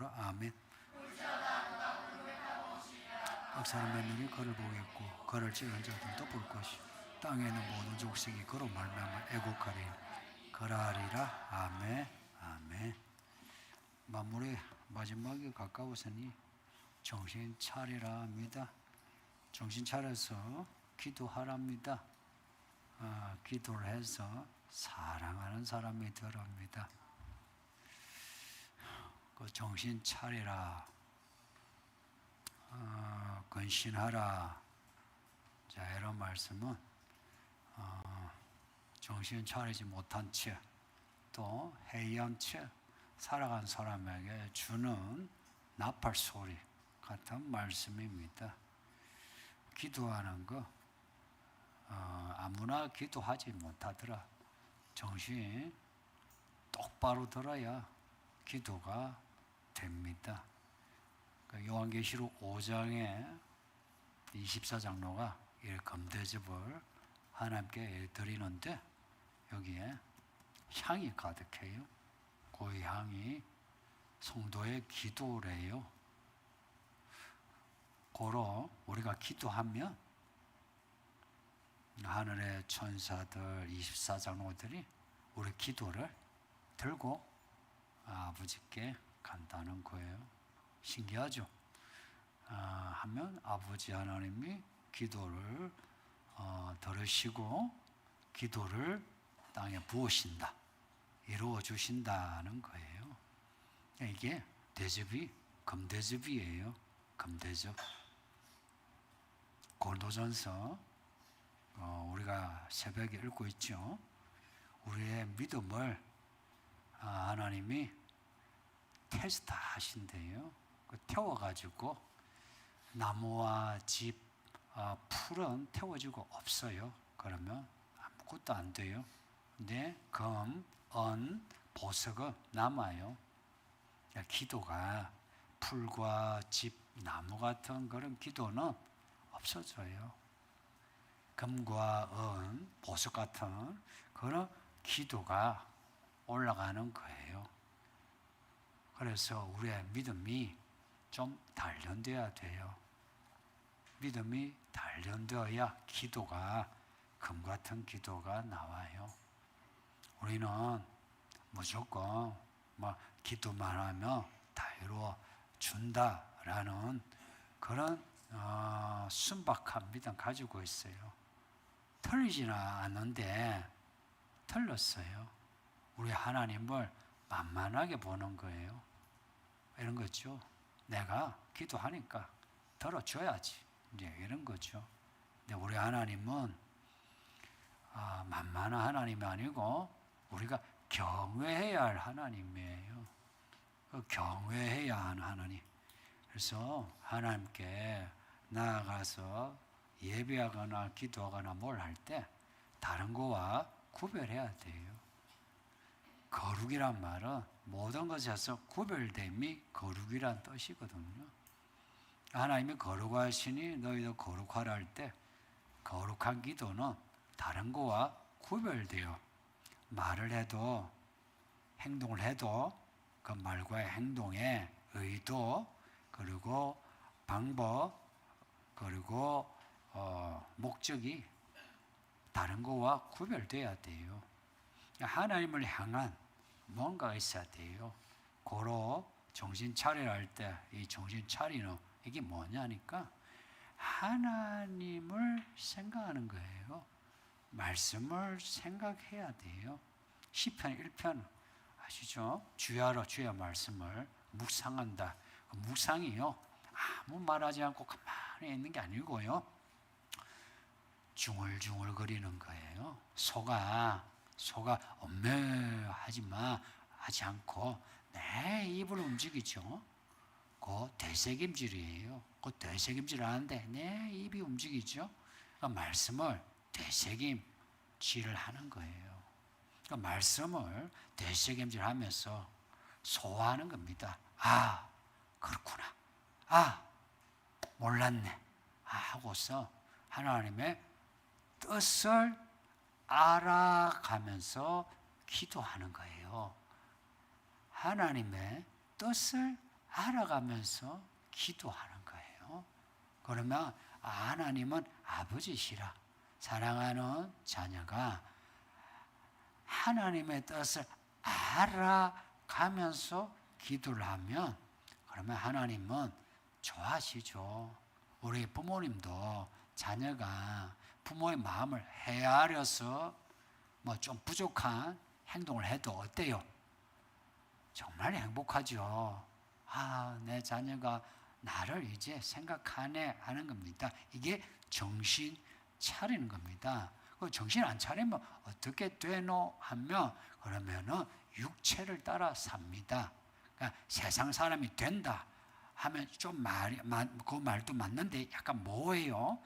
이름으로 아멘. 악사람의 눈이 그를 보겠고 그를 찌른 자들도 볼 것이 땅에 있는 모든 족속이 그로 말미암아 애곡하리니 그러하리라. 아멘. 아멘. 마무리 마지막에 가까워서니 정신 차리라 합니다. 정신 차려서 기도하랍니다. 기도를 해서 사랑하는 사람이 되랍니다. 그 정신 차리라, 근신하라. 자, 이런 말씀은 정신 차리지 못한 채 또 해이한 채 살아간 사람에게 주는 나팔 소리 같은 말씀입니다. 기도하는 거 아무나 기도하지 못하더라. 정신 똑바로 들어야 기도가 됩니다. 요한계시록 5장에 24장로가 이 금대접을 하나님께 드리는데 여기에 향이 가득해요. 그 향이 성도의 기도래요. 고로 우리가 기도하면 하늘의 천사들 24장로들이 우리 기도를 들고 아버지께 간다는 거예요. 신기하죠? 하면 아버지 하나님이 기도를 들으시고 기도를 땅에 부으신다, 이루어 주신다는 거예요. 이게 대접이 금대접이에요. 금대접. 고린도전서 우리가 새벽에 읽고 있죠. 우리의 믿음을 하나님이 테스트 하신대요. 태워가지고 나무와 집, 풀은 태워지고 없어요. 그러면 아무것도 안 돼요. 근데 금, 은, 보석은 남아요. 기도가 풀과 집, 나무 같은 그런 기도는 없어져요. 금과 은, 보석 같은 그런 기도가 올라가는 거예요. 그래서 우리의 믿음이 좀 단련되어야 돼요. 믿음이 단련되어야 기도가, 금 같은 기도가 나와요. 우리는 무조건 기도만 하면 다 이루어 준다라는 그런 순박한 믿음 가지고 있어요. 틀리지는 않는데 틀렸어요. 우리 하나님을 만만하게 보는 거예요. 이런 거죠. 내가 기도하니까 들어줘야지, 이제 이런 거죠. 근데 우리 하나님은 만만한 하나님이 아니고 우리가 경외해야 할 하나님이에요. 경외해야 하는 하나님. 그래서 하나님께 나아가서 예배하거나 기도하거나 뭘 할 때 다른 거와 구별해야 돼요. 거룩이란 말은 모든 것에서 구별됨이 거룩이란 뜻이거든요. 하나님이 거룩하시니 너희도 거룩하라 할 때 거룩한 기도는 다른 거와 구별되어 말을 해도 행동을 해도 그 말과의 행동의 의도 그리고 방법 그리고 목적이 다른 거와 구별돼야 돼요. 하나님을 향한 뭔가가 있어야 돼요. 고로 정신 차리라 할 때 이 정신 차리는 이게 뭐냐니까 하나님을 생각하는 거예요. 말씀을 생각해야 돼요. 시편 1편 아시죠? 주야로 주의 말씀을 묵상한다. 그 묵상이요, 아무 말하지 않고 가만히 있는 게 아니고요, 중얼중얼 거리는 거예요. 소가 하지 않고 내 입을 움직이죠. 그 되새김질이에요. 그 되새김질 하는데 내 입이 움직이죠. 그 말씀을 되새김질을 하는 거예요. 그 말씀을 되새김질하면서 소화하는 겁니다. 그렇구나. 몰랐네. 하고서 하나님의 뜻을 알아가면서 기도하는 거예요. 하나님의 뜻을 알아가면서 기도하는 거예요. 그러면 하나님은 아버지시라. 사랑하는 자녀가 하나님의 뜻을 알아가면서 기도를 하면 그러면 하나님은 좋아하시죠. 우리 부모님도 자녀가 부모의 마음을 헤아려서 뭐 좀 부족한 행동을 해도 어때요? 정말 행복하죠. 내 자녀가 나를 이제 생각하네 하는 겁니다. 이게 정신 차리는 겁니다. 그 정신 안 차리면 어떻게 되노 하면 그러면은 육체를 따라 삽니다. 그러니까 세상 사람이 된다 하면 좀 그 말도 맞는데 약간 뭐예요?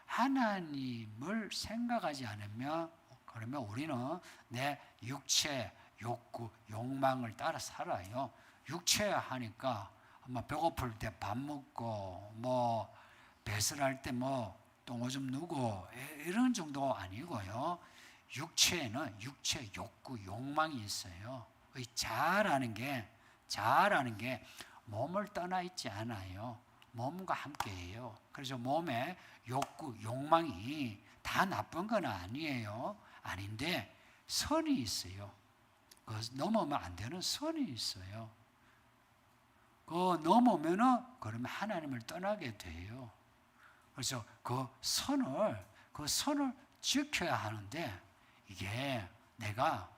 하나님을 생각하지 않으면 그러면 우리는 내 육체, 욕구, 욕망을 따라 살아요. 육체 하니까 배고플 때 밥 먹고 뭐 배설할 때 뭐 똥오줌 누고 이런 정도 아니고요. 육체에는 육체 욕구, 욕망이 있어요. 자아라는 게 몸을 떠나 있지 않아요. 몸과 함께해요. 그래서 몸에 욕구, 욕망이 다 나쁜 건 아니에요. 아닌데 선이 있어요. 넘으면 안 되는 선이 있어요. 넘으면은 그러면 하나님을 떠나게 돼요. 그래서 그 선을 지켜야 하는데 이게 내가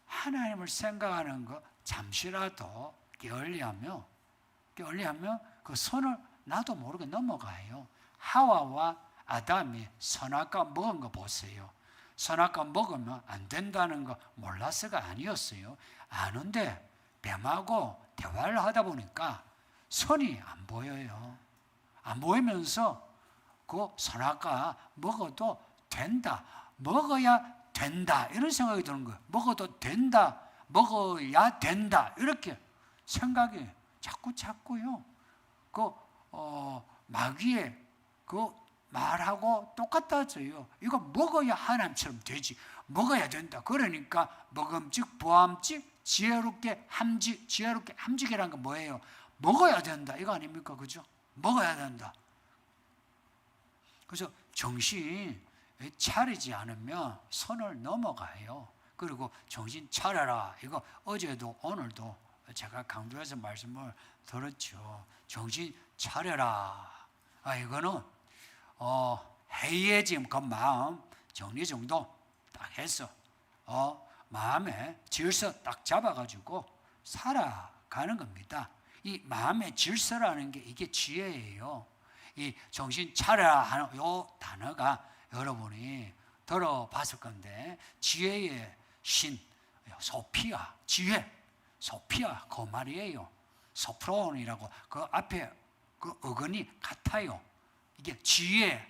하나님을 생각하는 거 잠시라도 게을리하면 그 선을 나도 모르게 넘어가요. 하와와 아담이 선악과 먹은 거 보세요. 선악과 먹으면 안 된다는 거 몰라서가 아니었어요. 아는데 뱀하고 대화를 하다 보니까 선이 안 보여요. 안 보이면서 그 선악과 먹어도 된다, 먹어야 된다 이런 생각이 드는 거예요. 먹어도 된다, 먹어야 된다 이렇게 생각이 자꾸요. 마귀의 그 말하고 똑같아져요. 이거 먹어야 하나님처럼 되지. 먹어야 된다. 그러니까 먹음직, 보암직, 지혜롭게 함직이라는 건 뭐예요? 먹어야 된다. 이거 아닙니까? 그죠? 먹어야 된다. 그래서 정신 차리지 않으면 선을 넘어가요. 그리고 정신 차려라. 이거 어제도 오늘도 제가 강조해서 말씀을 들었죠. 정신 차려라. 이거는 해이해진 그 마음 정리 정도 딱 해서 마음의 질서 딱 잡아가지고 살아가는 겁니다. 이 마음의 질서라는 게 이게 지혜예요. 이 정신 차려라 하는 요 단어가 여러분이 들어봤을 건데 지혜의 신 소피아 지혜 소피아 그 말이에요. 소프론이라고 그 앞에 그 어근이 같아요. 이게 지혜,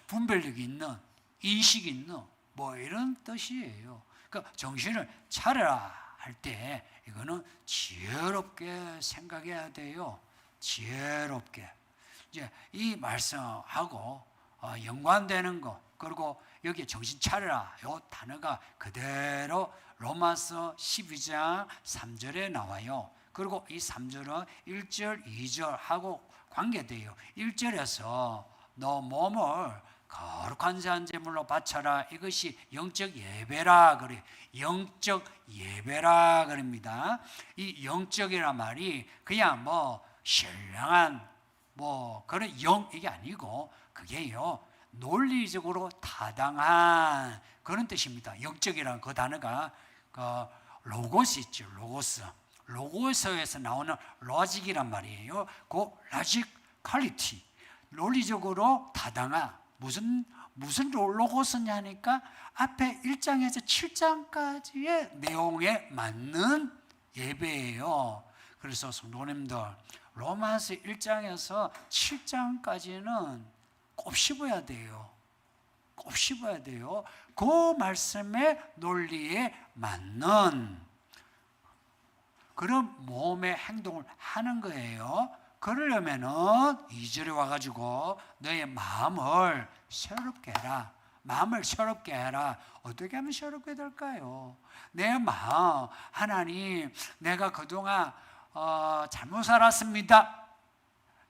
분별력이 있는, 인식이 있는 뭐 이런 뜻이에요. 그러니까 정신을 차려라 할 때 이거는 지혜롭게 생각해야 돼요. 지혜롭게. 이제 이 말씀하고 연관되는 거 그리고 여기 정신 차려라 이 단어가 그대로 로마서 12장 3절에 나와요. 그리고 이 3절은 1절, 2절하고 관계돼요. 1절에서 너 몸을 거룩한 제물로 바쳐라. 이것이 영적 예배라 그래. 영적 예배라 그럽니다. 이 영적이란 말이 그냥 뭐 신령한 뭐 그런 이게 아니고 그게요 논리적으로 타당한 그런 뜻입니다. 영적이라는 그 단어가 그 로고스 있죠. 로고스에서 나오는 로직이란 말이에요. 그 로지컬리티 논리적으로 타당한 무슨 로고스냐니까 앞에 1장에서 7장까지의 내용에 맞는 예배예요. 그래서 성도님들 로마서 1장에서 7장까지는 꼭 씹어야 돼요. 꼭 씹어야 돼요. 그 말씀의 논리에 맞는 그런 몸의 행동을 하는 거예요. 그러려면은 2절에 와가지고 너의 마음을 새롭게 해라. 마음을 새롭게 해라. 어떻게 하면 새롭게 될까요? 내 마음, 하나님, 내가 그동안 잘못 살았습니다.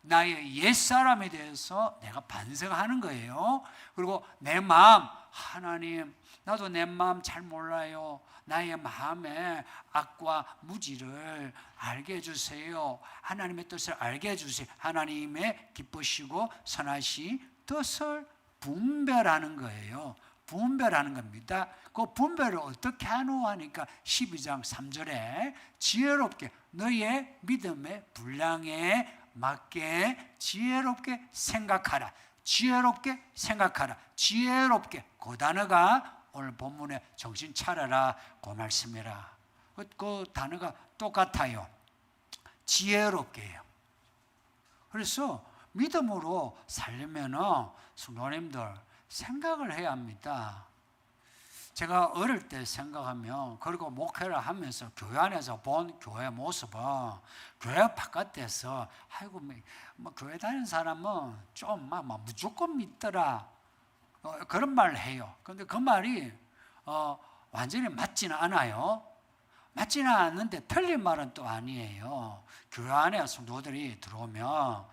나의 옛사람에 대해서 내가 반성하는 거예요. 그리고 내 마음, 하나님, 나도 내 마음 잘 몰라요. 나의 마음의 악과 무지를 알게 해주세요. 하나님의 뜻을 알게 해주세요. 하나님의 기쁘시고 선하신 뜻을 분별하는 거예요. 분별하는 겁니다. 그 분별을 어떻게 하노 하니까 12장 3절에 지혜롭게 너의 믿음의 분량에 맞게 지혜롭게 생각하라. 지혜롭게 생각하라. 지혜롭게, 그 단어가 오늘 본문에 정신 차려라 그 말씀이라. 그 단어가 똑같아요. 지혜롭게요. 그래서 믿음으로 살려면은 성도님들 생각을 해야 합니다. 제가 어릴 때 생각하면, 그리고 목회를 하면서 교회 안에서 본 교회 모습은 교회 바깥에서 아이고 뭐 교회 다니는 사람은 좀 무조건 믿더라 그런 말을 해요. 그런데 그 말이 완전히 맞지는 않아요. 맞지는 않는데 틀린 말은 또 아니에요. 교회 안에 성도들이 들어오면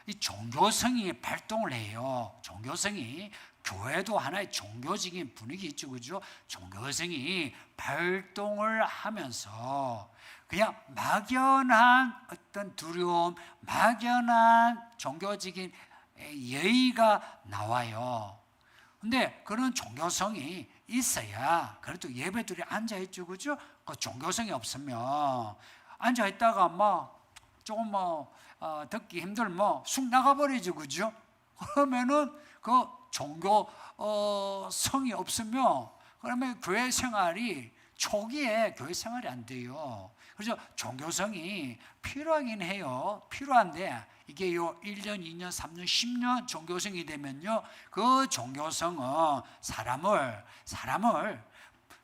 이 종교성이 발동을 해요. 종교성이, 교회도 하나의 종교적인 분위기 있죠, 그죠? 종교성이 발동을 하면서 그냥 막연한 어떤 두려움, 막연한 종교적인 예의가 나와요. 근데 그런 종교성이 있어야 그래도 예배들이 앉아있죠, 그죠? 그 종교성이 없으면 앉아있다가 조금 듣기 힘들면 쑥 나가버리죠, 그죠? 그러면은 그 종교성이 없으면 그러면 교회 생활이 초기에 교회 생활이 안 돼요. 그래서 종교성이 필요하긴 해요. 필요한데 이게 1년, 2년, 3년, 10년 종교성이 되면요, 그 종교성은 사람을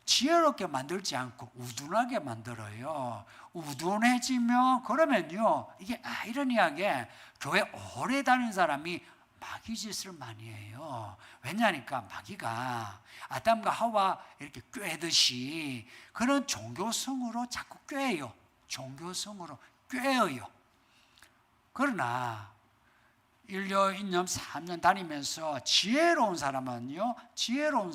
지혜롭게 만들지 않고 우둔하게 만들어요. 우둔해지면 그러면요, 이게 아이러니하게 교회 오래 다닌 사람이 마귀짓을 많이 해요. 왜냐니까 마귀가 아담과 하와 이렇게 꾀듯이 그런 종교성으로 자꾸 꾀요. 종교성으로 꾀어요. 그러나 1년, 2년, 3년 다니면서 지혜로운 사람은요, 지혜롭게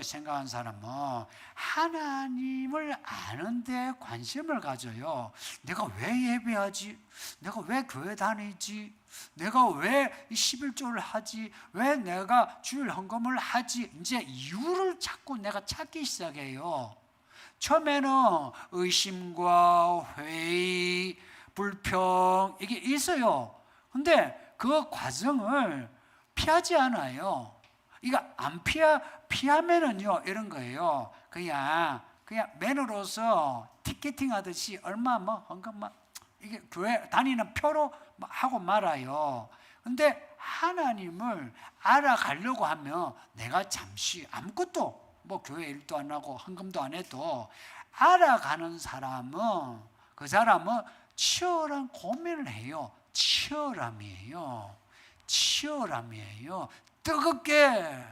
생각하는 사람은 하나님을 아는데 관심을 가져요. 내가 왜 예배하지? 내가 왜 교회 다니지? 내가 왜 11조를 하지? 왜 내가 주일 헌금을 하지? 이제 이유를 자꾸 내가 찾기 시작해요. 처음에는 의심과 회의, 불평 이게 있어요. 근데 그 과정을 피하지 않아요. 이거 안 피하면은요, 이런 거예요. 그냥 맨으로서 티켓팅 하듯이 얼마 헌금만 이게 교회 다니는 표로 하고 말아요. 근데 하나님을 알아가려고 하면 내가 잠시 아무것도 교회 일도 안 하고 헌금도 안 해도 알아가는 사람은, 그 사람은 치열한 고민을 해요. 치열함이에요. 뜨겁게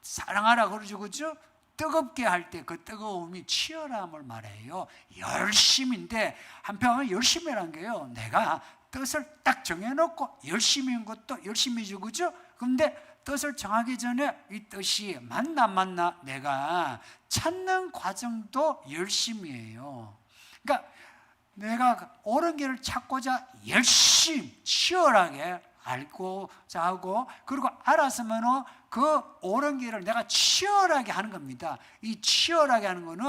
사랑하라 그러죠, 그죠? 뜨겁게 할 때 그 뜨거움이 치열함을 말해요. 열심인데 한편은 열심이란 게요, 내가 뜻을 딱 정해놓고 열심인 것도 열심이죠, 그죠? 그런데 뜻을 정하기 전에 이 뜻이 맞나 내가 찾는 과정도 열심이에요. 그러니까 내가 옳은 길을 찾고자 열심히 치열하게 알고자 하고, 그리고 알았으면 그 옳은 길을 내가 치열하게 하는 겁니다. 이 치열하게 하는 거는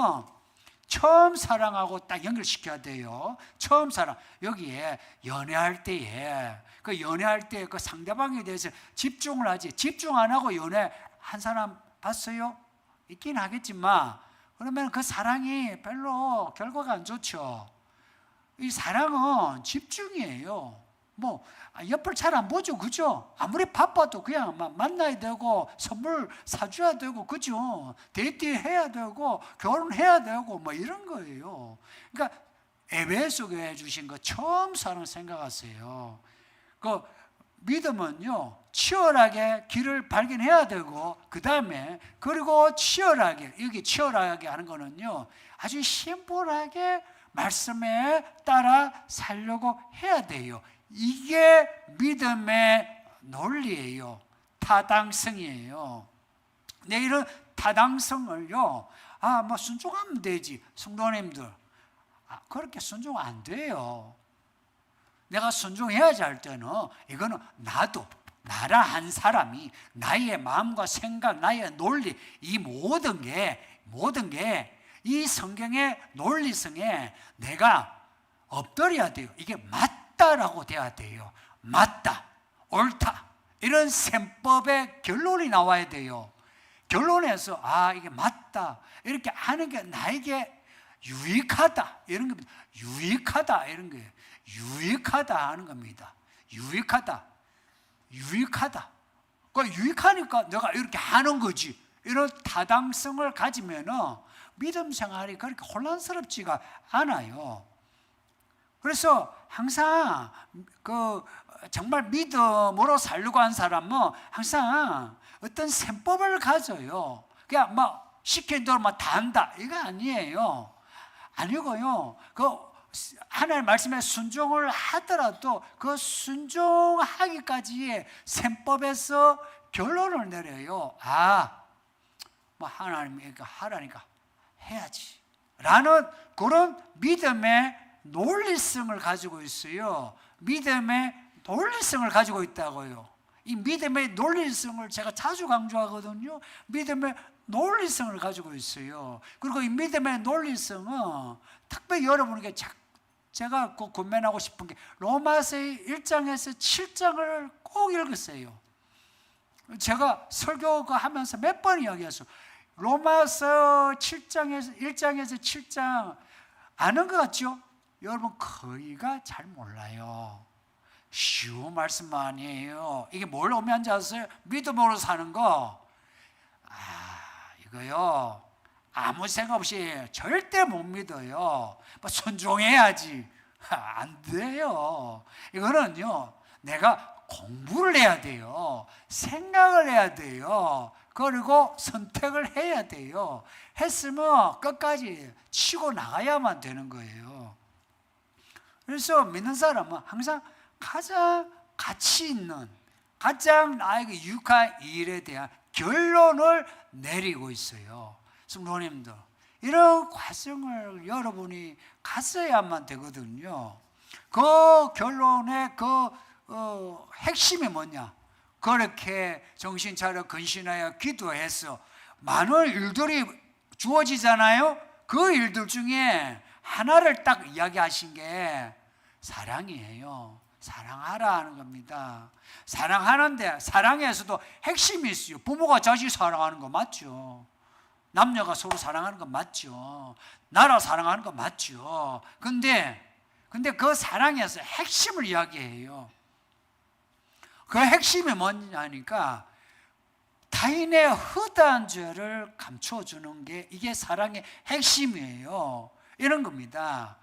처음 사랑하고 딱 연결시켜야 돼요. 처음 사랑. 여기에 연애할 때에 그 상대방에 대해서 집중을 하지, 집중 안 하고 연애한 사람 봤어요? 있긴 하겠지만 그러면 그 사랑이 별로 결과가 안 좋죠. 이 사랑은 집중이에요. 옆을 잘 안 보죠, 그죠? 아무리 바빠도 그냥 만나야 되고 선물 사줘야 되고, 그죠? 데이트해야 되고 결혼해야 되고 이런 거예요. 그러니까 에베소 교회에 주신 거 처음 사랑 생각하세요. 믿음은요, 치열하게 길을 발견해야 되고, 그 다음에, 그리고 치열하게, 여기 치열하게 하는 거는요, 아주 심플하게 말씀에 따라 살려고 해야 돼요. 이게 믿음의 논리예요. 타당성이에요. 네, 이런 타당성을요, 뭐 순종하면 되지. 성도님들, 그렇게 순종 안 돼요. 내가 순종해야지 할 때는 이거는 나라 한 사람이 나의 마음과 생각, 나의 논리, 이 모든 게 이 성경의 논리성에 내가 엎드려야 돼요. 이게 맞다라고 돼야 돼요. 맞다, 옳다, 이런 셈법의 결론이 나와야 돼요. 결론에서 이게 맞다 이렇게 하는 게 나에게 유익하다 이런 겁니다. 유익하다 이런 거예요. 유익하다 하는 겁니다. 유익하다. 그 유익하니까 내가 이렇게 하는 거지. 이런 타당성을 가지면은 믿음 생활이 그렇게 혼란스럽지가 않아요. 그래서 항상 정말 믿음으로 살려고 한 사람은 항상 어떤 셈법을 가져요. 그냥 막 시킨 대로 막 다 한다 이거 아니에요. 아니고요. 하나님 말씀에 순종을 하더라도 그 순종하기까지의 셈법에서 결론을 내려요. 뭐 하나님이 하라니까 해야지 라는 그런 믿음의 논리성을 가지고 있어요. 믿음의 논리성을 가지고 있다고요. 이 믿음의 논리성을 제가 자주 강조하거든요. 믿음의 논리성을 가지고 있어요. 그리고 이 믿음의 논리성은 특별히 여러분에게 제가 꼭 권면하고 싶은 게 로마서 1장에서 7장을 꼭 읽으세요. 제가 설교 하면서 몇 번 이야기했어요. 로마서 1장에서 7장 아는 것 같죠? 여러분 거의가 잘 몰라요. 쉬운 말씀 아니에요. 이게 뭘 의미하는지 아세요? 믿음으로 사는 거. 이거요. 아무 생각 없이 절대 못 믿어요. 뭐 순종해야지. 안 돼요. 이거는요. 내가 공부를 해야 돼요. 생각을 해야 돼요. 그리고 선택을 해야 돼요. 했으면 끝까지 치고 나가야만 되는 거예요. 그래서 믿는 사람은 항상 가장 가치 있는, 가장 나에게 유익한 일에 대한 결론을 내리고 있어요. 성도님들, 이런 과정을 여러분이 갔어야만 되거든요. 그 결론의 핵심이 뭐냐? 그렇게 정신 차려 근신하여 기도해서 많은 일들이 주어지잖아요. 그 일들 중에 하나를 딱 이야기하신 게 사랑이에요. 사랑하라 하는 겁니다. 사랑하는데 사랑에서도 핵심이 있어요. 부모가 자식 사랑하는 거 맞죠? 남녀가 서로 사랑하는 거 맞죠? 나라 사랑하는 거 맞죠? 근데 그 사랑에서 핵심을 이야기해요. 그 핵심이 뭐냐니까 타인의 허다한 죄를 감춰주는 게 이게 사랑의 핵심이에요. 이런 겁니다.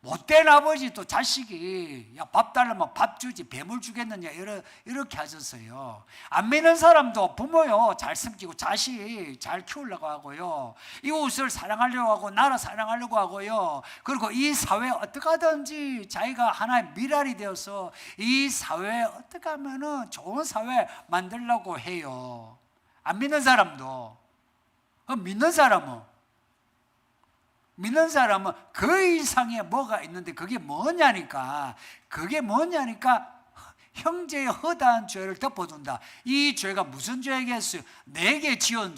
못된 아버지 또 자식이 밥 달라면 밥 주지 뱀을 주겠느냐 이렇게 하셨어요. 안 믿는 사람도 부모요 잘 섬기고 자식 잘 키우려고 하고요. 이웃을 사랑하려고 하고 나라 사랑하려고 하고요. 그리고 이 사회 어떻게 하든지 자기가 하나의 미랄이 되어서 이 사회에 어떻게 하면은 좋은 사회 만들려고 해요. 안 믿는 사람도. 믿는 사람은 그 이상의 뭐가 있는데 그게 뭐냐니까 형제의 허다한 죄를 덮어둔다. 이 죄가 무슨 죄겠어요? 내게 지은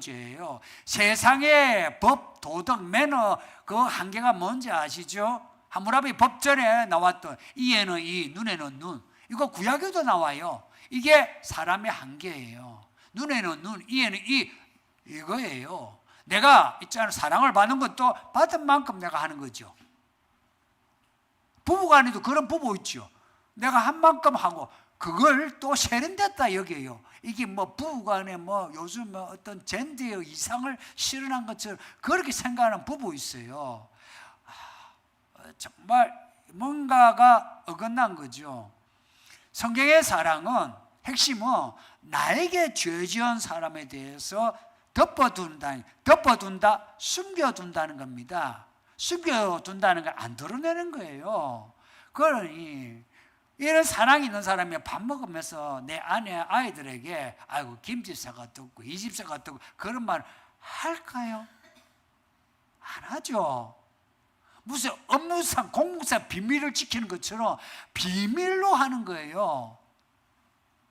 죄예요. 세상의 법, 도덕, 매너 그 한계가 뭔지 아시죠? 하무라비 법전에 나왔던 이에는 이, 눈에는 눈. 이거 구약에도 나와요. 이게 사람의 한계예요. 눈에는 눈, 이에는 이, 이거예요. 내가 있잖아 사랑을 받는 것도 받은 만큼 내가 하는 거죠. 부부간에도 그런 부부 있죠. 내가 한 만큼 하고 그걸 또 세련됐다 여겨요. 이게 뭐 부부간에 뭐 요즘 어떤 젠더의 이상을 실현한 것처럼 그렇게 생각하는 부부 있어요. 정말 뭔가가 어긋난 거죠. 성경의 사랑은 핵심은 나에게 죄 지은 사람에 대해서 덮어둔다, 숨겨둔다는 겁니다. 숨겨둔다는 걸 안 드러내는 거예요. 그러니 이런 사랑이 있는 사람이 밥 먹으면서 내 아내 아이들에게 아이고 김집사가 어떻고 이 집사가 어떻고 그런 말 할까요? 안 하죠. 무슨 업무상 공무상 비밀을 지키는 것처럼 비밀로 하는 거예요.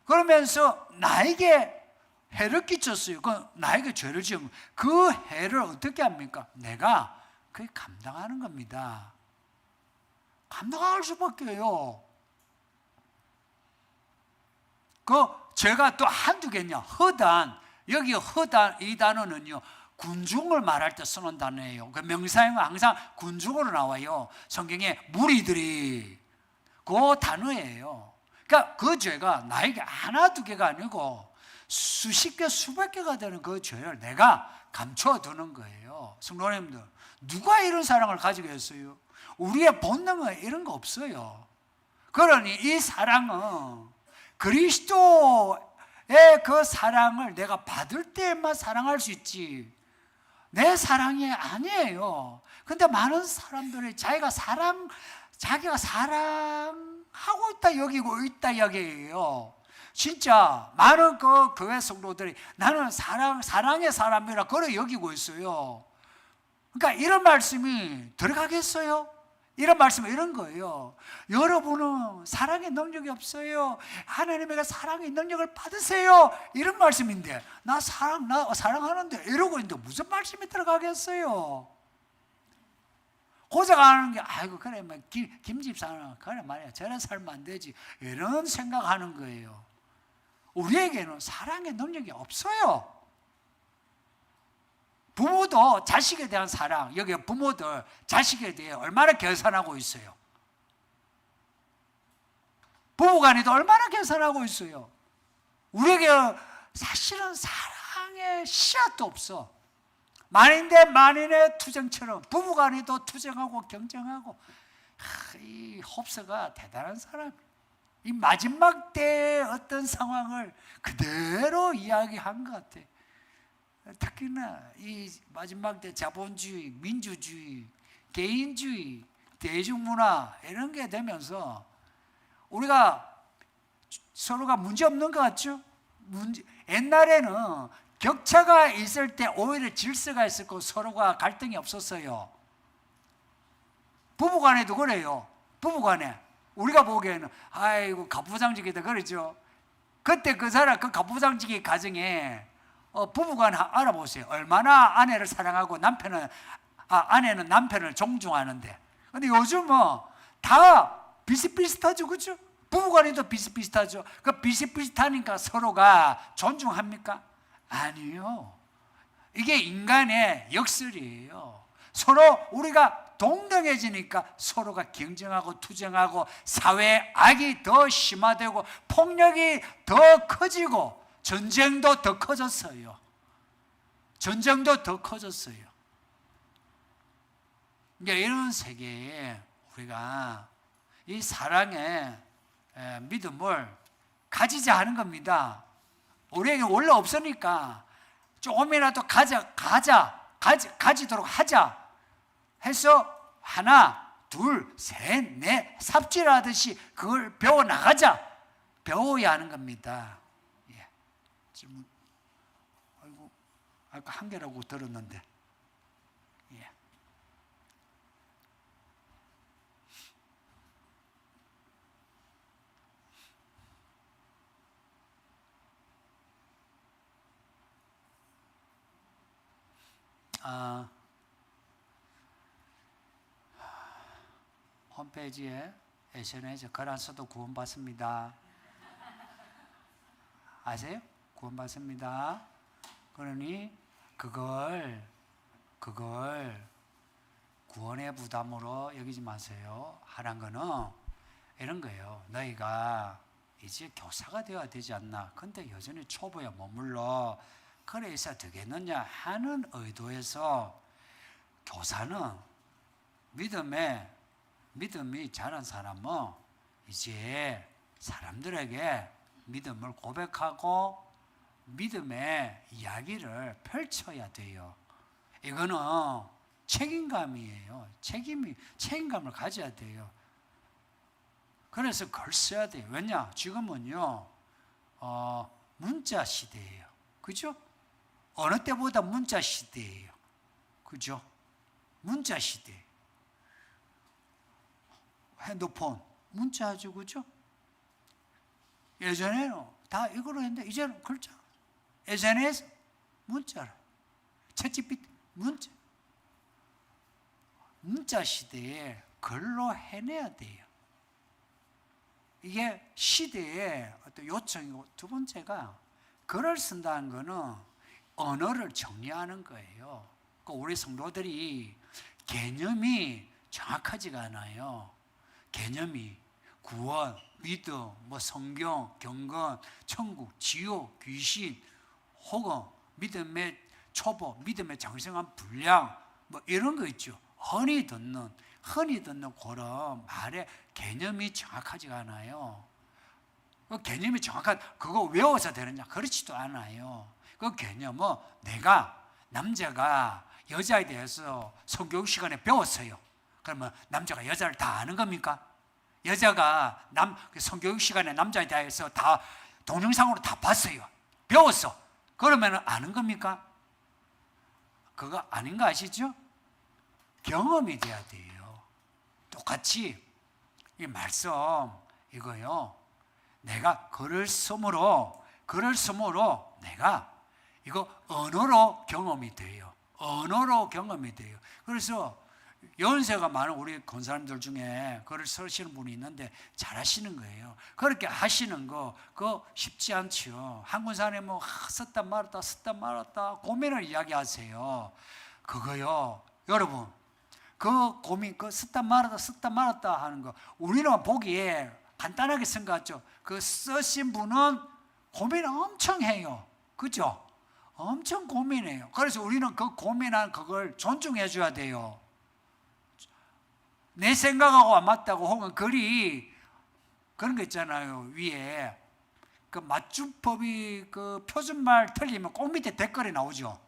그러면서 나에게 해를 끼쳤어요. 나에게 죄를 지으면 그 해를 어떻게 합니까? 내가 그게 감당하는 겁니다. 감당할 수밖에요. 제가 또 한두 개냐, 허단, 여기 허단 이 단어는요, 군중을 말할 때 쓰는 단어예요. 그 명사형은 항상 군중으로 나와요. 성경에 무리들이 그 단어예요. 그러니까 그 죄가 나에게 하나 두 개가 아니고 수십 개, 수백 개가 되는 그 죄를 내가 감춰두는 거예요. 성도님들, 누가 이런 사랑을 가지고 있어요? 우리의 본능은 이런 거 없어요. 그러니 이 사랑은 그리스도의 그 사랑을 내가 받을 때만 사랑할 수 있지 내 사랑이 아니에요. 근데 많은 사람들이 자기가 사랑하고 있다 여기고 있다 여기에요. 진짜 많은 그 교회 성도들이 나는 사랑의 사람이라 그래 여기고 있어요. 그러니까 이런 말씀이 들어가겠어요? 이런 말씀은 이런 거예요. 여러분은 사랑의 능력이 없어요. 하나님에게 사랑의 능력을 받으세요. 이런 말씀인데 나 사랑하는데 이러고 있는데 무슨 말씀이 들어가겠어요? 고작하는 게 아이고 그래 뭐 김집사는 그래 말이야 저런 살면 안 되지 이런 생각하는 거예요. 우리에게는 사랑의 능력이 없어요. 부모도 자식에 대한 사랑, 여기 부모들 자식에 대해 얼마나 계산하고 있어요. 부부간에도 얼마나 계산하고 있어요. 우리에게 사실은 사랑의 씨앗도 없어. 만인의 투쟁처럼 부부간에도 투쟁하고 경쟁하고 이 홉스가 대단한 사람. 이 마지막 때의 어떤 상황을 그대로 이야기한 것 같아. 특히나 이 마지막 때 자본주의, 민주주의, 개인주의, 대중문화 이런 게 되면서 우리가 서로가 문제 없는 것 같죠? 옛날에는 격차가 있을 때 오히려 질서가 있었고 서로가 갈등이 없었어요. 부부간에도 그래요. 부부간에 우리가 보기에는 아이고 갑부장직이다 그러죠. 그때 그 갑부장직의 가정에 부부간 알아보세요. 얼마나 아내를 사랑하고 아내는 남편을 존중하는데. 근데 요즘은 다 비슷비슷하죠, 그렇죠? 부부간에도 비슷비슷하죠. 그 비슷비슷하니까 서로가 존중합니까? 아니요. 이게 인간의 역설이에요. 서로 우리가 동등해지니까 서로가 경쟁하고 투쟁하고 사회 악이 더 심화되고 폭력이 더 커지고 전쟁도 더 커졌어요. 이런 세계에 우리가 이 사랑의 믿음을 가지자 하는 겁니다. 우리에게 원래 없으니까 조금이라도 가지도록 하자 해서 하나, 둘, 셋, 넷 삽질하듯이 그걸 배워야 하는 겁니다. 질문. 아이고, 아까 한 개라고 들었는데. 예. 홈페이지에 SNS에 글 안 써도 구원받습니다. 아세요? 구원받습니다. 그러니 그걸 구원의 부담으로 여기지 마세요. 하란 거는 이런 거예요. 너희가 이제 교사가 되어야 되지 않나. 근데 여전히 초보에 머물러 그래 있어야 되겠느냐 하는 의도에서 교사는 믿음의 믿음이 자란 사람은 이제 사람들에게 믿음을 고백하고 믿음의 이야기를 펼쳐야 돼요. 이거는 책임감이에요. 책임감을 가져야 돼요. 그래서 글 써야 돼요. 왜냐? 지금은요, 문자 시대예요. 그죠? 어느 때보다 문자 시대예요. 그죠? 문자 시대. 핸드폰, 문자죠. 그죠? 예전에는 다 이거로 했는데, 이제는 글자. SNS, 문자로. 챗GPT, 문자. 문자 시대에 글로 해내야 돼요. 이게 시대의 어떤 요청이고, 두 번째가 글을 쓴다는 거는 언어를 정리하는 거예요. 우리 성도들이 개념이 정확하지가 않아요. 개념이 구원, 믿음, 성경, 경건, 천국, 지옥, 귀신, 혹은 믿음의 초보, 믿음의 장성한 분량, 이런 거 있죠. 흔히 듣는 그런 말의 개념이 정확하지가 않아요. 그 개념이 그거 외워서 되느냐? 그렇지도 않아요. 그 개념은 남자가 여자에 대해서 성교육 시간에 배웠어요. 그러면 남자가 여자를 다 아는 겁니까? 여자가 성교육 시간에 남자에 대해서 다 동영상으로 다 봤어요. 배웠어. 그러면 아는 겁니까? 그거 아닌 거 아시죠? 경험이 돼야 돼요. 똑같이 이 말씀 이거요. 내가 글을 쓰므로 내가 이거 언어로 경험이 돼요. 언어로 경험이 돼요. 그래서 연세가 많은 우리 권사님들 중에 글을 쓰시는 분이 있는데 잘하시는 거예요. 그렇게 하시는 거 그거 쉽지 않죠. 한 권사님 썼다 말았다 고민을 이야기하세요. 그거요. 여러분 그 고민, 썼다 말았다 하는 거 우리는 보기에 간단하게 생각하죠. 그 쓰신 분은 고민을 엄청 해요. 그죠? 엄청 고민해요. 그래서 우리는 그 고민한 그걸 존중해 줘야 돼요. 내 생각하고 안 맞다고 혹은 글이 그런 거 있잖아요. 위에 그 맞춤법이 그 표준말 틀리면 꼭 밑에 댓글이 나오죠.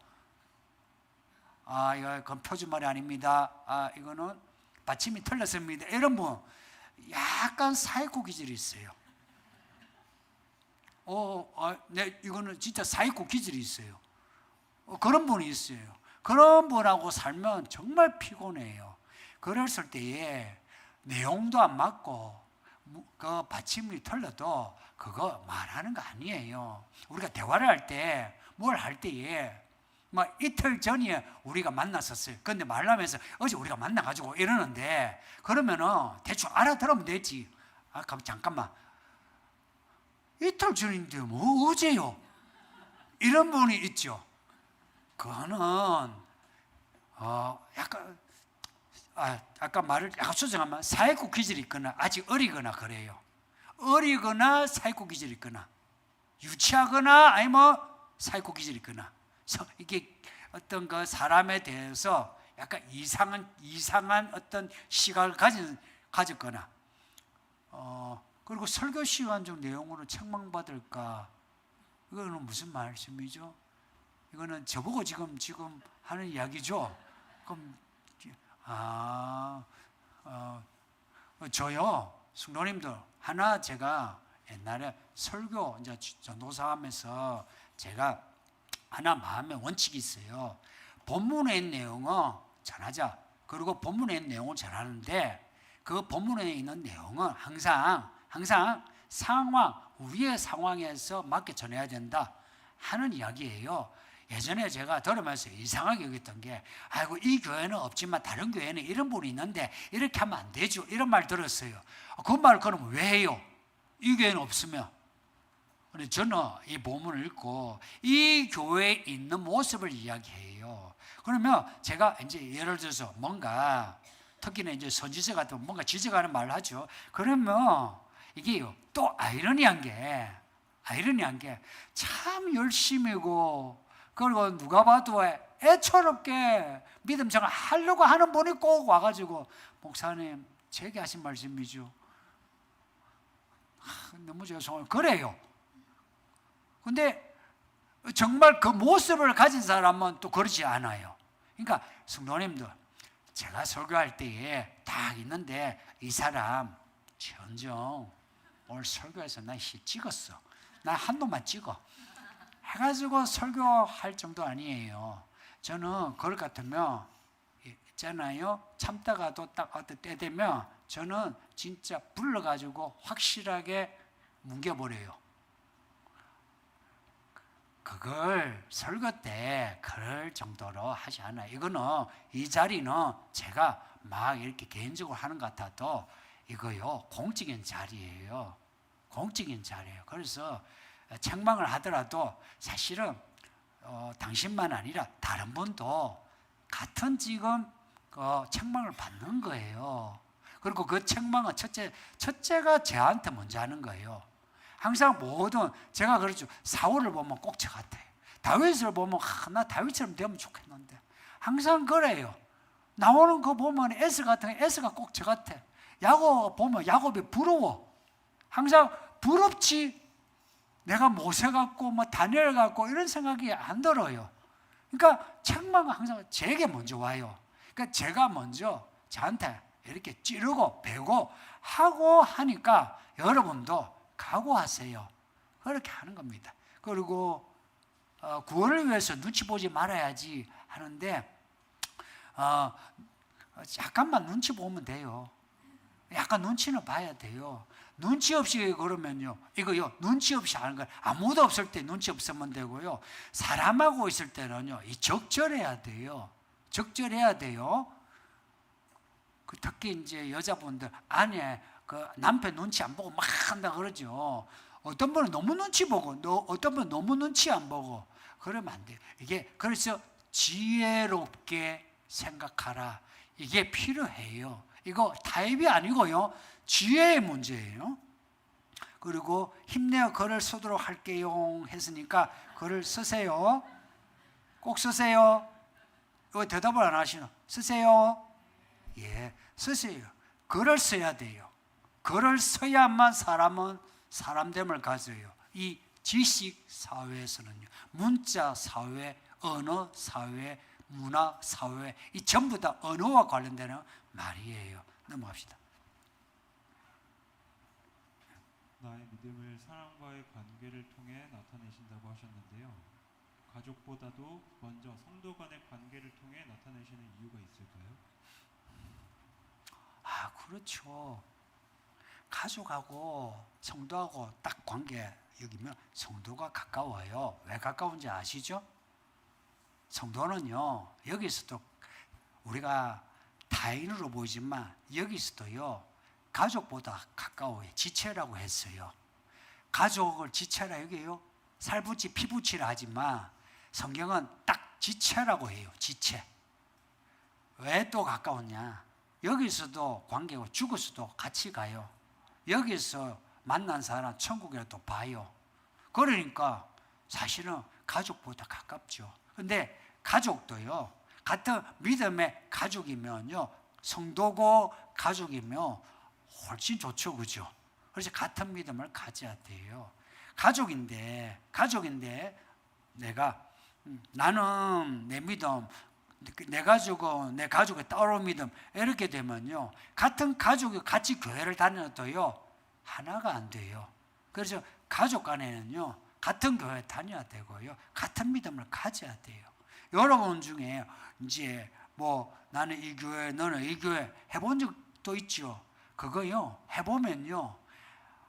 이건 표준말이 아닙니다. 이거는 받침이 틀렸습니다. 이런 분 약간 사회고 기질이 있어요. 이거는 진짜 사회고 기질이 있어요. 그런 분이 있어요. 그런 분하고 살면 정말 피곤해요. 그랬을 때에 내용도 안 맞고 그 받침이 틀려도 그거 말하는 거 아니에요. 우리가 대화를 할 때 뭘 할 때에 이틀 전에 우리가 만났었어요. 근데 말하면서 어제 우리가 만나가지고 이러는데 그러면은 대충 알아들으면 되지. 잠깐만. 이틀 전인데 어제요? 이런 분이 있죠. 그거는 약간 아까 말을 약간 수정하면 사회고 기질이 있거나 아직 어리거나 그래요. 어리거나 사회고 기질이 있거나 유치하거나 아니면 사회고 기질이 있거나 이게 어떤 그 사람에 대해서 약간 이상한 어떤 시각을 가졌거나 그리고 설교 시간 중 내용으로 책망받을까? 이거는 무슨 말씀이죠? 이거는 저보고 지금 하는 이야기죠? 그럼 저요 성도님들 하나 제가 옛날에 설교 이제 전도사 하면서 제가 하나 마음의 원칙이 있어요. 본문에 있는 내용은 전하자. 그리고 본문에 있는 내용을 전하는데 그 본문에 있는 내용은 항상 우리의 상황에서 맞게 전해야 된다 하는 이야기예요. 예전에 제가 들으면서 이상하게 여겼던 게 이 교회는 없지만 다른 교회는 이런 분이 있는데 이렇게 하면 안 되죠. 이런 말 들었어요. 그 말 그러면 왜 해요? 이 교회는 없으면. 근데 저는 이 본문을 읽고 이 교회에 있는 모습을 이야기해요. 그러면 제가 이제 예를 들어서 뭔가 특히나 이제 선지서 같은 뭔가 지적하는 말을 하죠. 그러면 이게요 또 아이러니한 게 참 열심이고 그리고 누가 봐도 애처롭게 믿음 생활 하려고 하는 분이 꼭 와가지고 목사님 제게 하신 말씀이죠. 너무 죄송해요. 그래요. 근데 정말 그 모습을 가진 사람은 또 그렇지 않아요. 그러니까 성도님들, 제가 설교할 때에 딱 있는데 이 사람 전정 오늘 설교에서 나 찍었어. 나 한도만 찍어. 해가지고 설교할 정도 아니에요. 저는 그럴 것 같으면 있잖아요. 참다가도 딱 어떤 때 되면 저는 진짜 불러가지고 확실하게 뭉개버려요. 그걸 설교 때 그럴 정도로 하지 않아요. 이거는 이 자리는 제가 막 이렇게 개인적으로 하는 것 같아도 이거요 공적인 자리예요. 공적인 자리예요. 그래서 책망을 하더라도 사실은 당신만 아니라 다른 분도 같은 지금 책망을 받는 거예요. 그리고 그 책망은 첫째가 저한테 먼저 하는 거예요. 항상 모든 제가 그렇죠. 사울을 보면 꼭 저 같아요. 다윗을 보면 나 다윗처럼 되면 좋겠는데 항상 그래요. 나오는 거 보면 에스 같은 거 에스가 꼭 저 같아. 야곱 보면 야곱이 부러워. 항상 부럽지. 내가 모세 같고 뭐 다니엘 같고 이런 생각이 안 들어요. 그러니까 책망은 항상 제게 먼저 와요. 그러니까 제가 먼저 저한테 이렇게 찌르고 베고 하고 하니까 여러분도 각오하세요. 그렇게 하는 겁니다. 그리고 구원을 위해서 눈치 보지 말아야지 하는데 약간만 눈치 보면 돼요. 약간 눈치는 봐야 돼요. 눈치 없이 그러면요, 이거요, 눈치 없이 하는 거 아무도 없을 때 눈치 없으면 되고요. 사람하고 있을 때는요, 이 적절해야 돼요. 적절해야 돼요. 특히 이제 여자분들 아내 그 남편 눈치 안 보고 막 한다 그러죠. 어떤 분은 너무 눈치 보고, 어떤 분은 너무 눈치 안 보고 그러면 안 돼요. 이게 그래서 지혜롭게 생각하라. 이게 필요해요. 이거 타입이 아니고요. 지혜의 문제예요. 그리고 힘내어 글을 쓰도록 할게요 했으니까 글을 쓰세요. 꼭 쓰세요. 이거 대답을 안 하시나? 쓰세요. 예, 쓰세요. 글을 써야 돼요. 글을 써야만 사람은 사람됨을 가져요. 이 지식 사회에서는요. 문자 사회, 언어 사회, 문화 사회, 이 전부 다 언어와 관련되는 말이에요. 넘어갑시다. 나의 믿음을 사람과의 관계를 통해 나타내신다고 하셨는데요. 가족보다도 먼저 성도 간의 관계를 통해 나타내시는 이유가 있을까요? 그렇죠. 가족하고 성도하고 딱 관계 여기면 성도가 가까워요. 왜 가까운지 아시죠? 성도는요, 여기서도 우리가 타인으로 보이지만 여기서도요, 가족보다 가까워요. 지체라고 했어요. 가족을 지체라 여기요. 살붙이 피붙이라 하지만 성경은 딱 지체라고 해요. 지체. 왜 또 가까웠냐? 여기서도 관계고 죽어서도 같이 가요. 여기서 만난 사람 천국이라도 봐요. 그러니까 사실은 가족보다 가깝죠. 근데 가족도요, 같은 믿음의 가족이면요, 성도고 가족이면 훨씬 좋죠. 그죠? 그래서 같은 믿음을 가져야 돼요. 가족인데 나는 내 믿음, 내 가족의 따로 믿음 이렇게 되면요, 같은 가족이 같이 교회를 다녀도요 하나가 안 돼요. 그래서 가족 간에는요 같은 교회 다녀야 되고요, 같은 믿음을 가져야 돼요. 여러분 중에 이제 뭐 나는 이 교회, 너는 이 교회 해본 적도 있죠. 그거요 해보면요,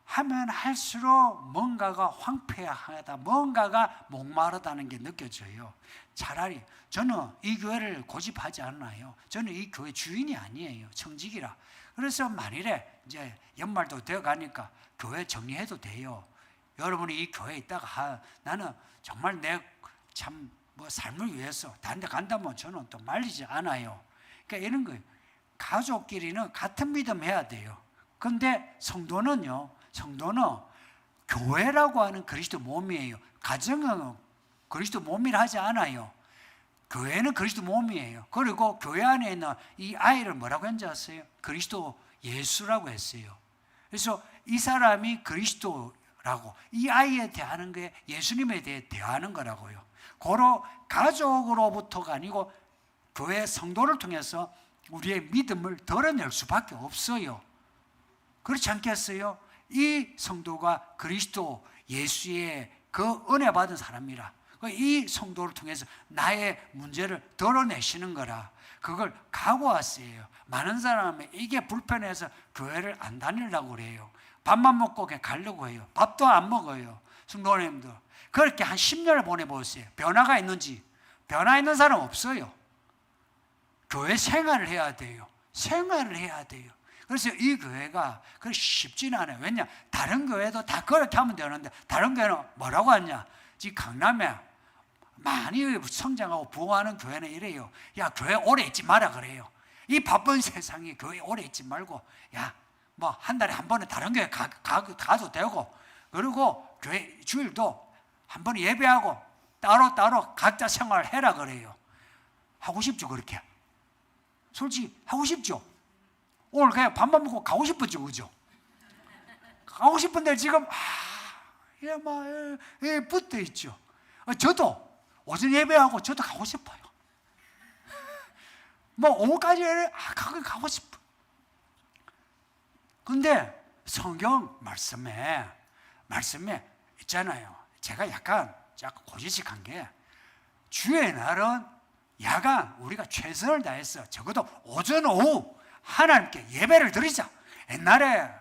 하면 할수록 뭔가가 황폐하다, 뭔가가 목마르다는 게 느껴져요. 차라리 저는 이 교회를 고집하지 않아요. 저는 이 교회 주인이 아니에요. 청직이라. 그래서 만일에 이제 연말도 되어 가니까 교회 정리해도 돼요. 여러분이 이 교회에 있다가 나는 정말 내 참 뭐 삶을 위해서 다른 데 간다면 저는 또 말리지 않아요. 그러니까 이런 거예요. 가족끼리는 같은 믿음 해야 돼요. 근데 성도는 교회라고 하는 그리스도 몸이에요. 가정은 그리스도 몸이라 하지 않아요. 교회는 그리스도 몸이에요. 그리고 교회 안에 있는 이 아이를 뭐라고 했는지 아세요? 그리스도 예수라고 했어요. 그래서 이 사람이 그리스도라고 이 아이에 대하는 게 예수님에 대해 대하는 거라고요. 고로 가족으로부터가 아니고 교회 성도를 통해서 우리의 믿음을 드러낼 수밖에 없어요. 그렇지 않겠어요? 이 성도가 그리스도 예수의 그 은혜 받은 사람이라 이 성도를 통해서 나의 문제를 드러내시는 거라 그걸 각오하세요. 많은 사람은 이게 불편해서 교회를 안 다니려고 그래요. 밥만 먹고 그냥 가려고 해요. 밥도 안 먹어요. 성도님들 그렇게 한 10년을 보내보세요. 변화가 있는지. 변화 있는 사람 없어요. 교회 생활을 해야 돼요. 생활을 해야 돼요. 그래서 이 교회가 그렇게 쉽지는 않아요. 왜냐? 다른 교회도 다 그렇게 하면 되는데 다른 교회는 뭐라고 하냐? 지금 강남에 많이 성장하고 부흥하는 교회는 이래요. 야, 교회 오래 있지 마라 그래요. 이 바쁜 세상에 교회 오래 있지 말고 야, 뭐 한 달에 한 번은 다른 교회 가도 되고 그리고 교회 주일도 한 번 예배하고 따로 각자 생활해라 그래요. 하고 싶죠 그렇게? 솔직히 하고 싶죠? 오늘 그냥 밥만 먹고 가고 싶었죠, 그죠? 가고 싶은데 지금 붙어 있죠. 저도 오전 예배하고 저도 가고 싶어요. 뭐 오후까지 가고 싶어. 근데 성경 말씀에 있잖아요. 제가 약간 고지식한 게 주의 날은 야간 우리가 최선을 다해서 적어도 오전 오후 하나님께 예배를 드리자. 옛날에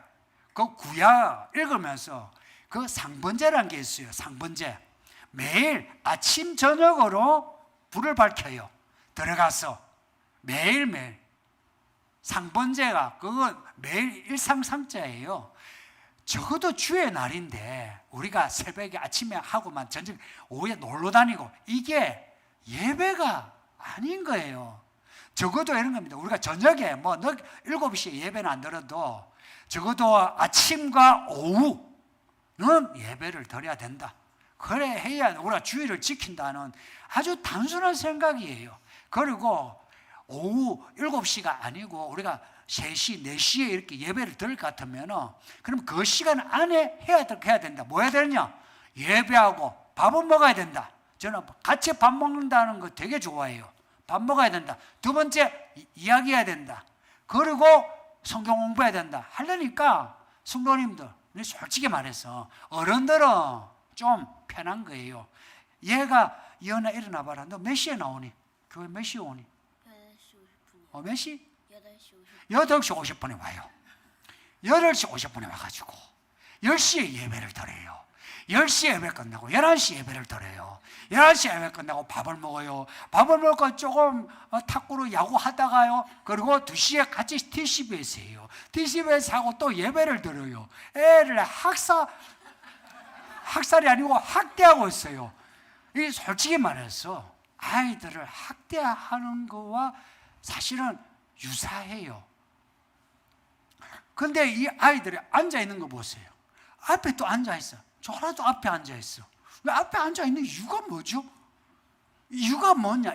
그 구약 읽으면서 그 상번제라는 게 있어요. 상번제. 매일 아침 저녁으로 불을 밝혀요. 들어가서 매일매일 상번제가 그건 매일 일상상자예요. 적어도 주의 날인데 우리가 새벽에 아침에 하고만 저녁 오후에 놀러 다니고 이게 예배가 아닌 거예요. 적어도 이런 겁니다. 우리가 저녁에 뭐 7시에 예배는 안 들어도 적어도 아침과 오후는 예배를 드려야 된다. 그래 해야 우리가 주의를 지킨다는 아주 단순한 생각이에요. 그리고 오후 7시가 아니고 우리가 3시, 4시에 이렇게 예배를 드릴 것 같으면 그럼 그 시간 안에 해야 된다. 뭐 해야 되느냐? 예배하고 밥은 먹어야 된다. 저는 같이 밥 먹는다는 거 되게 좋아해요. 밥 먹어야 된다. 두 번째, 이야기해야 된다. 그리고 성경 공부해야 된다. 하려니까 성도님들, 솔직히 말해서 어른들은 좀 편한 거예요. 얘가 이혼아 일어나 봐라. 너 몇 시에 나오니? 교회 몇 시에 오니? 8시 50분이요. 몇 시? 8시 50분에 와요. 8시 50분에 와가지고 10시에 예배를 드려요. 10시에 예배 끝나고 11시에 예배를 드려요. 11시에 예배 끝나고 밥을 먹어요. 밥을 먹고 조금 탁구로 야구하다가요. 그리고 2시에 같이 TCB에서 해요. TCB에서 하고 또 예배를 드려요. 애를 학살이 아니고 학대하고 있어요. 이 솔직히 말해서 아이들을 학대하는 거와 사실은 유사해요. 근데 이 아이들이 앉아있는 거 보세요. 앞에 또 앉아있어. 저라도 앞에 앉아있어. 왜 앞에 앉아있는 이유가 뭐죠? 이유가 뭐냐?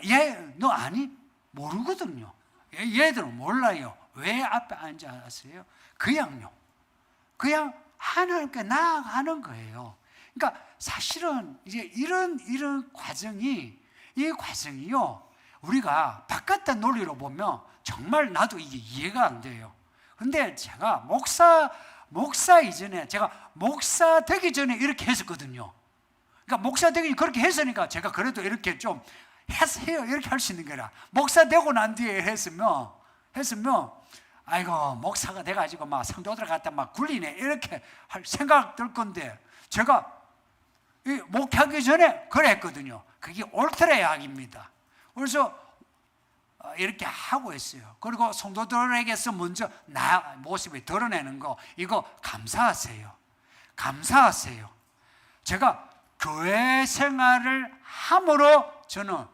너 아니? 모르거든요. 얘들은 몰라요. 왜 앞에 앉아있어요? 그냥 하나님께 나아가는 거예요. 그러니까 사실은 이제 이런 과정이요. 우리가 바깥의 논리로 보면 정말 나도 이게 이해가 안 돼요. 근데 제가 목사 이전에 제가 목사 되기 전에 이렇게 했었거든요. 그러니까 목사 되기 전에 그렇게 했으니까 제가 그래도 이렇게 좀 해요. 이렇게 할 수 있는 거라. 목사 되고 난 뒤에 했으면 아이고 목사가 돼가지고 막 성도들 갖다 막 굴리네 이렇게 할 생각 들 건데 제가 목하기 전에 그래 했거든요. 그게 올트레약입니다. 그래서 이렇게 하고 있어요. 그리고 성도들에게서 먼저 나 모습을 드러내는 거 이거 감사하세요. 감사하세요. 제가 교회 생활을 함으로 저는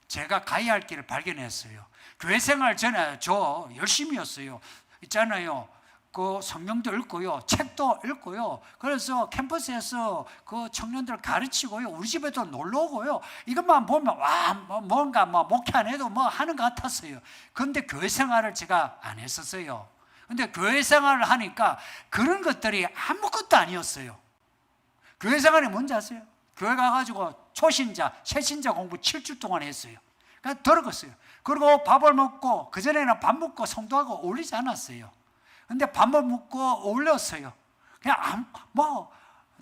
제가 가야 할 길을 발견했어요. 교회 생활 전에 저 열심히 했어요. 있잖아요. 그 성경도 읽고요, 책도 읽고요. 그래서 캠퍼스에서 그 청년들 가르치고요, 우리 집에도 놀러 오고요. 이것만 보면 와 뭔가 뭐 목회 안 해도 뭐 하는 것 같았어요. 그런데 교회 생활을 제가 안 했었어요. 근데 교회 생활을 하니까 그런 것들이 아무것도 아니었어요. 교회 생활이 뭔지 아세요? 교회 가가지고 초신자, 새신자 공부 7주 동안 했어요. 그러니까 더럽었어요. 그리고 밥을 먹고, 그전에는 밥 먹고 성도하고 어울리지 않았어요. 근데 밥을 먹고 어울렸어요. 그냥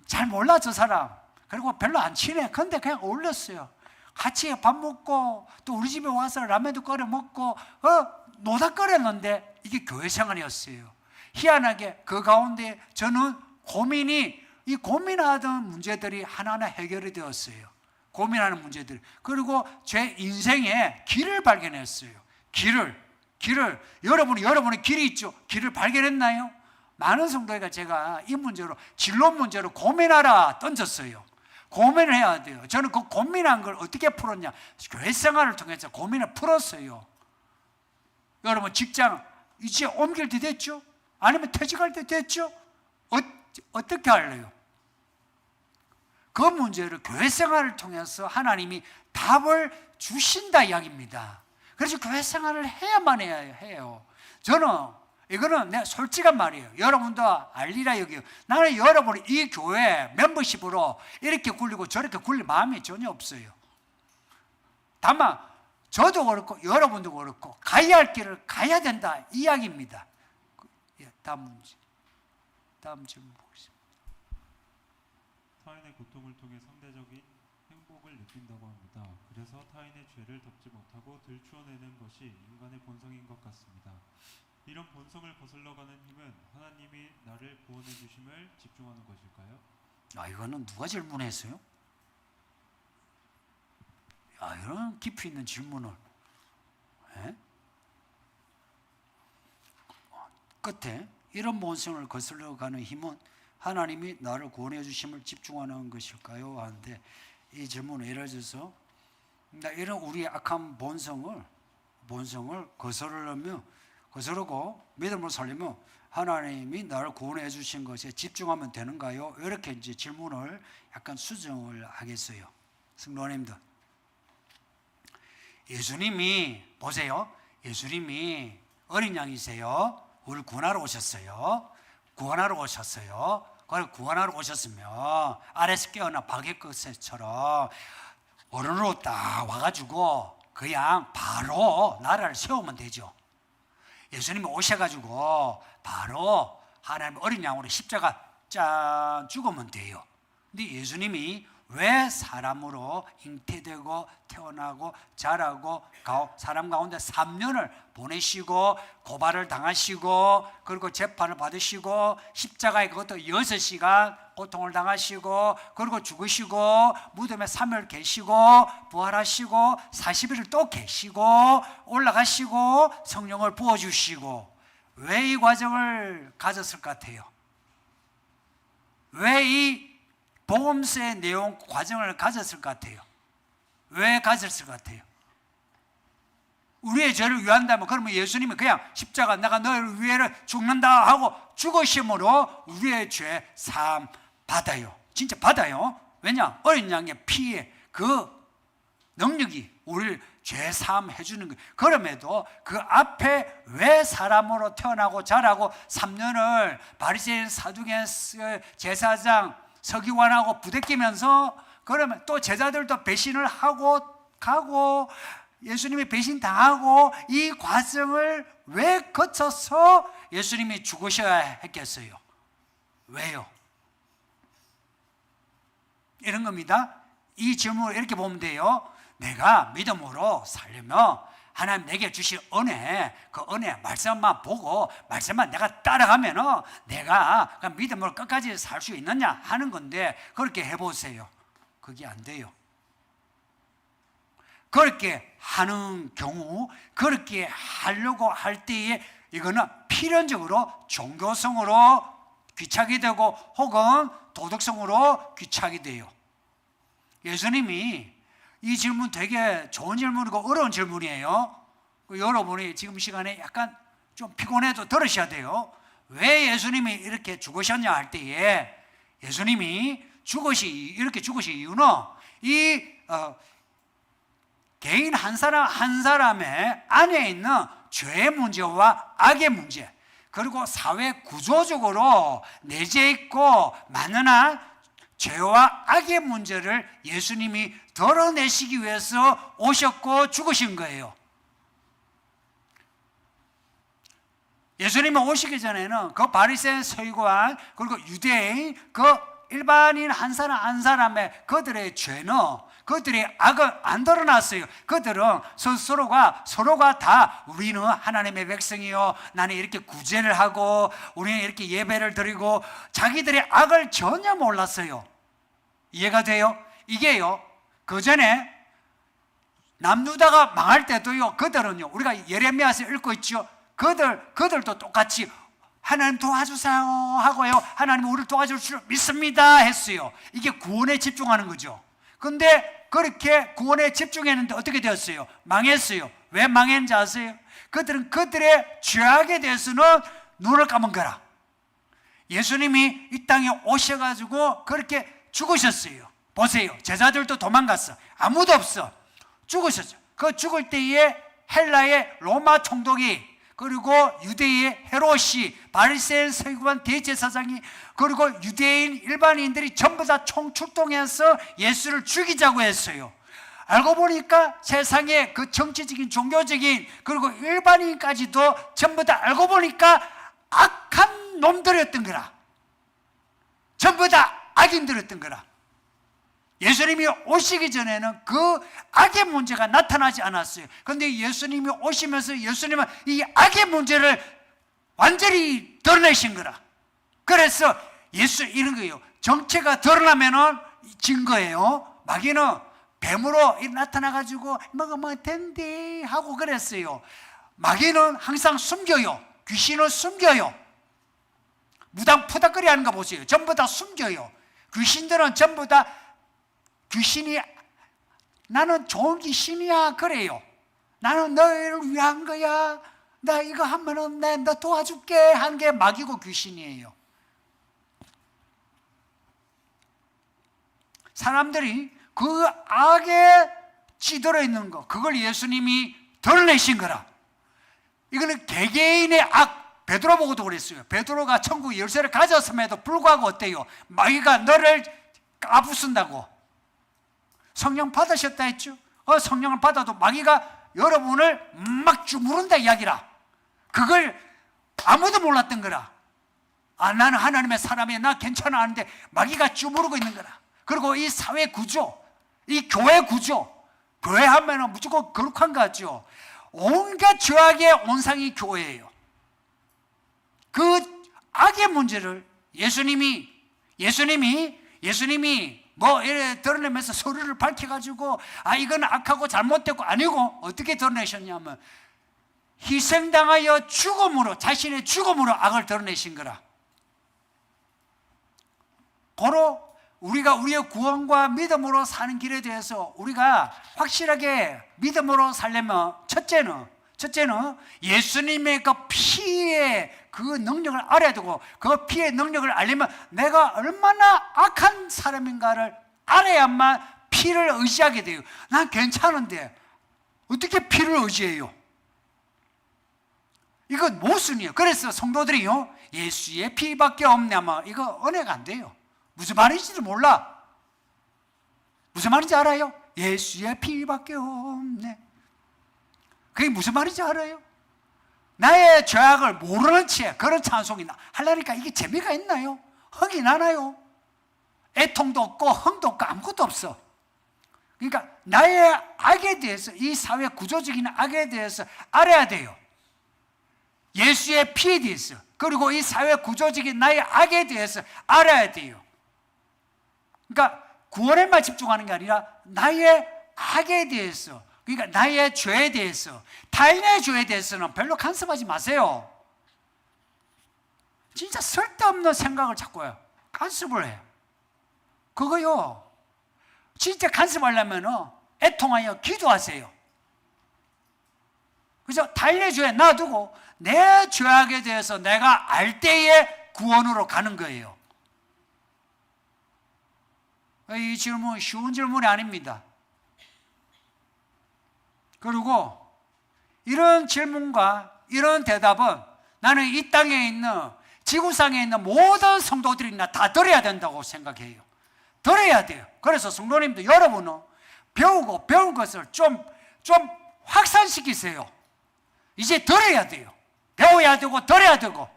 잘 몰라 저 사람. 그리고 별로 안 친해. 근데 그냥 어울렸어요. 같이 밥 먹고 또 우리 집에 와서 라면도 끓여 먹고 노닥거렸는데 이게 교회 생활이었어요. 희한하게 그 가운데 저는 이 고민하던 문제들이 하나하나 해결이 되었어요. 고민하는 문제들. 그리고 제 인생의 길을 발견했어요. 길을 여러분의 길이 있죠. 길을 발견했나요? 많은 성도가 제가 이 문제로 진로 문제로 고민하라 던졌어요. 고민을 해야 돼요. 저는 그 고민한 걸 어떻게 풀었냐? 교회 생활을 통해서 고민을 풀었어요. 여러분 직장 이제 옮길 때 됐죠? 아니면 퇴직할 때 됐죠? 어떻게 할래요? 그 문제를 교회 생활을 통해서 하나님이 답을 주신다 이야기입니다. 그래서 교회 생활을 해야만 해요. 이거는 내 솔직한 말이에요. 여러분도 알리라 여기요. 나는 여러분이 이 교회 멤버십으로 이렇게 굴리고 저렇게 굴릴 마음이 전혀 없어요. 다만 저도 그렇고 여러분도 그렇고 가야 할 길을 가야 된다 이야기입니다. 다음 질문 보겠습니다. 타인의 고통을 통해 상대적인 행복을 느낀다고 합니다. 그래서 타인의 죄를 덮지 못하고 들추어내는 것이 인간의 본성인 것 같습니다. 이런 본성을 거슬러가는 힘은 하나님이 나를 구원해 주심을 집중하는 것일까요? 이거는 누가 질문했어요? 이런 깊이 있는 질문을. 끝에 이런 본성을 거슬러가는 힘은 하나님이 나를 구원해 주심을 집중하는 것일까요? 하는데 이 질문을 예를 들어서 이런 우리의 악한 본성을 거스르고 믿음으로 살려면 하나님이 나를 구원해 주신 것에 집중하면 되는가요? 이렇게 이제 질문을 약간 수정을 하겠어요. 성도님들, 예수님이 보세요. 예수님이 어린 양이세요. 우리를 구원하러 오셨어요. 구원하러 오셨으면 아래서 깨어난 바게끝처럼 어른으로 딱 와가지고 그냥 바로 나라를 세우면 되죠. 예수님이 오셔가지고 바로 하나님 어린 양으로 십자가 짠 죽으면 돼요. 근데 예수님이 왜 사람으로 잉태되고 태어나고 자라고 사람 가운데 3년을 보내시고 고발을 당하시고 그리고 재판을 받으시고 십자가에 그것도 6시간 고통을 당하시고 그리고 죽으시고 무덤에 3일 계시고 부활하시고 40일을 또 계시고 올라가시고 성령을 부어주시고 왜 이 과정을 가졌을 것 같아요? 왜 이 복음서의 내용 과정을 가졌을 것 같아요? 왜 가졌을 것 같아요? 우리의 죄를 위한다면 그러면 예수님이 그냥 십자가 내가 너를 위해 죽는다 하고 죽으심으로 우리의 죄 사함 받아요. 진짜 받아요. 왜냐? 어린 양의 피에 그 능력이 우리를 죄 사함 해주는 거예요. 그럼에도 그 앞에 왜 사람으로 태어나고 자라고 3년을 바리새인 사두개인 제사장 서기관하고 부대끼면서 그러면 또 제자들도 배신을 하고 가고 예수님이 배신 당하고 이 과정을 왜 거쳐서 예수님이 죽으셔야 했겠어요? 왜요? 이런 겁니다. 이 질문을 이렇게 보면 돼요. 내가 믿음으로 살려면 하나님 내게 주신 은혜, 그 은혜 말씀만 보고 말씀만 내가 따라가면은 내가 믿음으로 끝까지 살 수 있느냐 하는 건데 그렇게 해보세요. 그게 안 돼요. 그렇게 하는 경우, 그렇게 하려고 할 때에 이거는 필연적으로 종교성으로 귀착이 되고 혹은 도덕성으로 귀착이 돼요. 예수님이 이 질문 되게 좋은 질문이고 어려운 질문이에요. 여러분이 지금 시간에 약간 좀 피곤해도 들으셔야 돼요. 왜 예수님이 이렇게 죽으셨냐 할 때에 예수님이 이렇게 죽으신 이유는 이 개인 한 사람의 안에 있는 죄의 문제와 악의 문제, 그리고 사회 구조적으로 내재 있고 만연한 죄와 악의 문제를 예수님이 덜어내시기 위해서 오셨고 죽으신 거예요. 예수님이 오시기 전에는 그 바리새인 서기관 그리고 유대인 그 일반인 한 사람 한 사람의 그들의 죄는 그들의 악은 안 드러났어요. 그들은 서로가 다 우리는 하나님의 백성이요, 나는 이렇게 구제를 하고 우리는 이렇게 예배를 드리고 자기들의 악을 전혀 몰랐어요. 이해가 돼요? 이게요, 그 전에 남유다가 망할 때도요, 그들은요, 우리가 예레미야서 읽고 있죠. 그들도 똑같이 하나님 도와주세요 하고요, 하나님 우리를 도와줄 줄 믿습니다 했어요. 이게 구원에 집중하는 거죠. 근데 그렇게 구원에 집중했는데 어떻게 되었어요? 망했어요. 왜 망했는지 아세요? 그들은 그들의 죄악에 대해서는 눈을 감은 거라. 예수님이 이 땅에 오셔가지고 그렇게 죽으셨어요. 보세요, 제자들도 도망갔어. 아무도 없어. 죽으셨죠. 그 죽을 때에 헬라의 로마 총독이, 그리고 유대의 헤롯이, 바리새인 서기관 대제사장이, 그리고 유대인 일반인들이 전부 다 총출동해서 예수를 죽이자고 했어요. 알고 보니까 세상에 그 정치적인, 종교적인, 그리고 일반인까지도 전부 다 알고 보니까 악한 놈들이었던 거라. 전부 다 악인들이었던 거라. 예수님이 오시기 전에는 그 악의 문제가 나타나지 않았어요. 그런데 예수님이 오시면서 예수님은 이 악의 문제를 완전히 드러내신 거라. 그래서 예수 이런 거예요. 정체가 드러나면은 증거예요. 마귀는 뱀으로 나타나가지고 먹으면 된대 하고 그랬어요. 마귀는 항상 숨겨요. 귀신은 숨겨요. 무당 푸닥거리 하는 거 보세요. 전부 다 숨겨요. 귀신들은 전부 다 귀신이 나는 좋은 귀신이야 그래요. 나는 너희를 위한 거야, 나 이거 하면은 너 도와줄게 한 게 마귀고 귀신이에요. 사람들이 그 악에 찌들어 있는 거, 그걸 예수님이 드러내신 거라. 이거는 개개인의 악. 베드로 보고도 그랬어요. 베드로가 천국 열쇠를 가졌음에도 불구하고 어때요? 마귀가 너를 까부순다고. 성령 받으셨다 했죠. 성령을 받아도 마귀가 여러분을 막 주무른다 이야기라. 그걸 아무도 몰랐던 거라. 나는 하나님의 사람이야, 나 괜찮아 하는데 마귀가 주무르고 있는 거라. 그리고 이 사회 구조, 이 교회 구조, 교회 하면은 무조건 거룩한 거 같죠. 온갖 죄악의 온상이 교회예요. 그 악의 문제를 예수님이 뭐 이래 드러내면서 서류를 밝혀가지고 이건 악하고 잘못됐고 아니고 어떻게 드러내셨냐면 희생당하여 죽음으로, 자신의 죽음으로 악을 드러내신 거라. 고로 우리가 우리의 구원과 믿음으로 사는 길에 대해서 우리가 확실하게 믿음으로 살려면 첫째는 예수님의 그 피의 그 능력을 알아야 되고, 그 피의 능력을 알려면 내가 얼마나 악한 사람인가를 알아야만 피를 의지하게 돼요. 난 괜찮은데 어떻게 피를 의지해요? 이건 모순이에요. 그래서 성도들이요, 예수의 피밖에 없냐면 이거 은혜가 안 돼요. 무슨 말인지도 몰라. 무슨 말인지 알아요? 예수의 피밖에 없네. 그게 무슨 말인지 알아요? 나의 죄악을 모르는 채 그런 찬송이 하려니까 이게 재미가 있나요? 흥이 나나요? 애통도 없고 흥도 없고 아무것도 없어. 그러니까 나의 악에 대해서, 이 사회 구조적인 악에 대해서 알아야 돼요. 예수의 피에 대해서, 그리고 이 사회 구조적인 나의 악에 대해서 알아야 돼요. 그러니까 구원에만 집중하는 게 아니라 나의 악에 대해서, 그러니까 나의 죄에 대해서, 타인의 죄에 대해서는 별로 간섭하지 마세요. 진짜 쓸데없는 생각을 자꾸 해요. 간섭을 해. 그거요, 진짜 간섭하려면 애통하여 기도하세요. 그래서 타인의 죄에 놔두고 내 죄악에 대해서 내가 알 때에 구원으로 가는 거예요. 이 질문 쉬운 질문이 아닙니다. 그리고 이런 질문과 이런 대답은 나는 이 땅에 있는 지구상에 있는 모든 성도들이 다 들어야 된다고 생각해요. 들어야 돼요. 그래서 성도님도 여러분은 배우고 배운 것을 좀 확산시키세요. 이제 들어야 돼요. 배워야 되고 들어야 되고.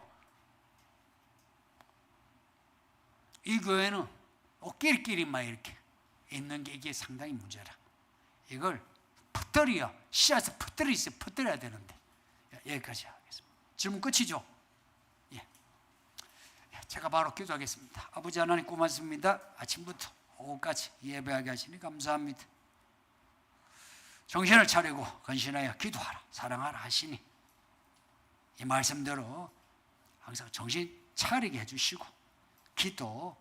이 교회는 끼리끼리만 이렇게 있는 게 이게 상당히 문제라. 이걸 퍼뜨려, 씨앗을 퍼뜨려야 되는데. 여기까지 하겠습니다. 질문 끝이죠? 예. 제가 바로 기도하겠습니다. 아버지 하나님 고맙습니다. 아침부터 오후까지 예배하게 하시니 감사합니다. 정신을 차리고 건신하여 기도하라, 사랑하라 하시니 이 말씀대로 항상 정신 차리게 해주시고 기도